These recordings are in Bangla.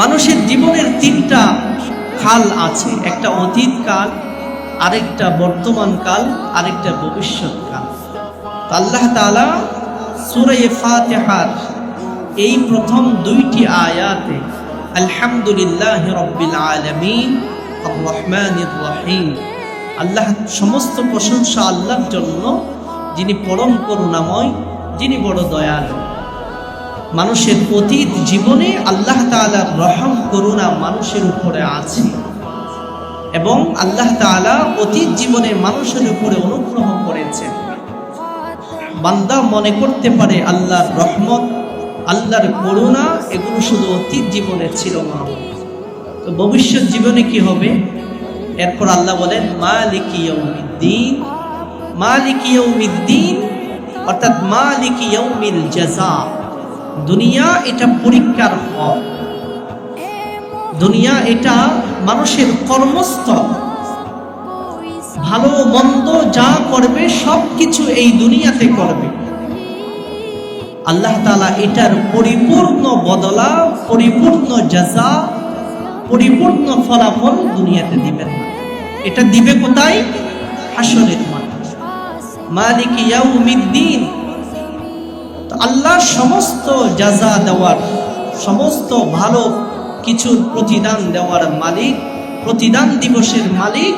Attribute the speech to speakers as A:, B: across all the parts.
A: মানুষের জীবনের তিনটা কাল আছে, একটা অতীত কাল, আরেকটা বর্তমান কাল, আরেকটা ভবিষ্যৎ কাল। আল্লাহ তাআলা সূরা ফাতিহার এই প্রথম দুইটি আয়াতে আলহামদুলিল্লাহি রাব্বিল আলামিন আর রহমানির রহিম, আল্লাহ সমস্ত প্রশংসা আল্লাহর জন্য, যিনি পরম করুণাময়, যিনি বড় দয়ালু। মানুষের অতীত জীবনে আল্লাহ তাআলার রহম করুণা মানুষের উপরে আছে এবং আল্লাহ তাআলা অতীত জীবনে মানুষের উপরে অনুগ্রহ করেছেন। বান্দা মনে করতে পারে আল্লাহর রহমত, আল্লাহর করুণা এগুলো শুধু অতীত জীবনে ছিল না, তো ভবিষ্যৎ জীবনে কি হবে? এরপর আল্লাহ বলেন মালিকি ইয়াউমিদ্দিন, মালিকি ইয়াউমিদ্দিন অর্থাৎ মালিকি ইয়াউমিল জাযা। দুনিয়া এটা পরীক্ষার হল, দুনিয়া এটা মানুষের কর্মস্থল। ভালো মন্দ যা করবে সবকিছু এই দুনিয়াতে করবে। আল্লাহ তাআলা এটার পরিপূর্ণ বদলা, পরিপূর্ণ জাযা, পরিপূর্ণ ফলাফল দুনিয়াতে দিবেন না। এটা দিবে কোথায়? হাসরের মাঠে। মালিকি ইয়াউমিদ্দিন, আল্লাহ সমস্ত জাযা দেওয়ার, সমস্ত ভালো কিছুর প্রতিদান দেওয়ার মালিক, প্রতিদান দিবসের মালিক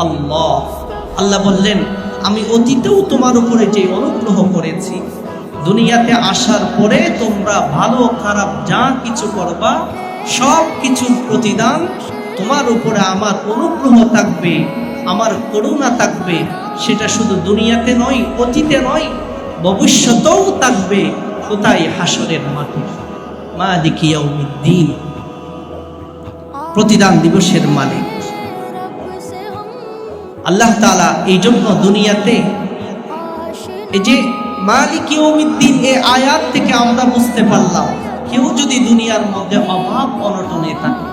A: আল্লাহ। আল্লাহ বললেন আমি অতীতেও তোমার উপরে যে অনুগ্রহ করেছি, দুনিয়াতে আসার পরে তোমরা ভালো খারাপ যা কিছু করবা সব কিছুর প্রতিদান তোমার উপরে আমার অনুগ্রহ থাকবে, আমার করুণা থাকবে। সেটা শুধু দুনিয়াতে নয়, অতীতে নয়, ভবিষ্যতেও থাকবে। কোথায়? হাসরের মাঠে। মালিকি ইয়াউমিদ্দিন, প্রতিদান দিবসের মালিক আল্লাহ তাআলা। এই জন্য দুনিয়াতে এই যে মালিকি ইয়াউমিদ্দিন এই আয়াত থেকে আমরা বুঝতে পারলাম, কেউ যদি দুনিয়ার মধ্যে অভাব অনটনে থাকে,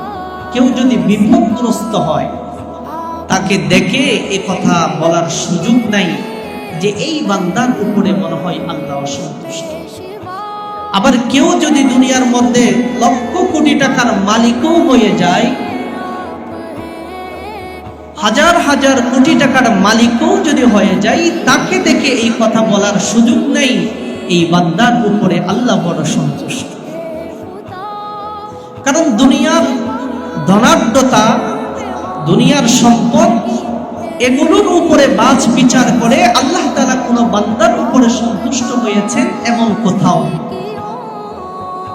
A: কেউ যদি বিপদগ্রস্ত হয়, তাকে দেখে এ কথা বলার সুযোগ নাই যে এই বান্দার উপরে মনে হয় আল্লাহ অসন্তুষ্ট। আবার কেউ যদি দুনিয়ার মধ্যে লক্ষ কোটি টাকার মালিকও হয়ে যায়, হাজার হাজার কোটি টাকার মালিকও যদি হয়ে যায়, তাকে দেখে এই কথা বলার সুযোগ নেই এই বান্দার উপরে আল্লাহ বড় সন্তুষ্ট। কারণ দুনিয়ার ধনাঢ্যতা, দুনিয়ার সম্পদ, এগুলোর উপরে বাছ বিচার করে আল্লাহ তাআলা কোনো বান্দার উপরে সন্তুষ্ট হয়েছেন এমন কোথাও।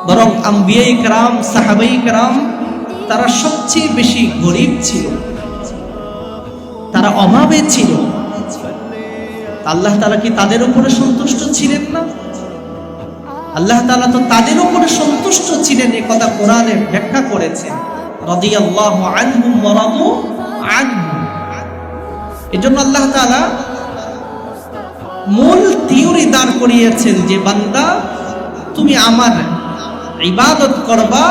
A: বরং আম্বিয়ায়ে কেরাম, সাহাবায়ে কেরাম তারা সবচেয়ে বেশি গরিব ছিল, তারা অভাবে ছিল। আল্লাহ তাআলা কি তাদের উপরে সন্তুষ্ট ছিলেন না? আল্লাহ তাআলা তো তাদের উপরে সন্তুষ্ট ছিলেন, এ কথা কোরআনে ব্যাখ্যা করেছেন। রাদিয়াল্লাহু আনহুম ওয়া রাদু আনহু। এজন্য আল্লাহ তাআলা মূল থিওরি দাঁড় করিয়েছেন যে বান্দা তুমি আমার ইবাদত করবা,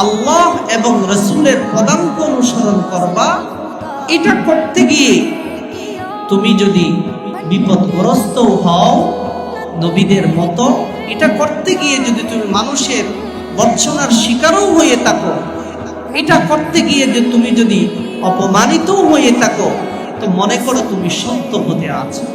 A: আল্লাহ এবং রাসূলের পদাঙ্ক অনুসরণ করবা। এটা করতে গিয়ে তুমি যদি বিপদগ্রস্ত হও নবীদের মতো, এটা করতে গিয়ে যদি তুমি মানুষের বঞ্চনার শিকারও হয়ে থাকো, এটা করতে গিয়ে যে তুমি যদি অপমানিত হয়ে থাকো, তো মনে করো তুমি সত্য পথে আছো।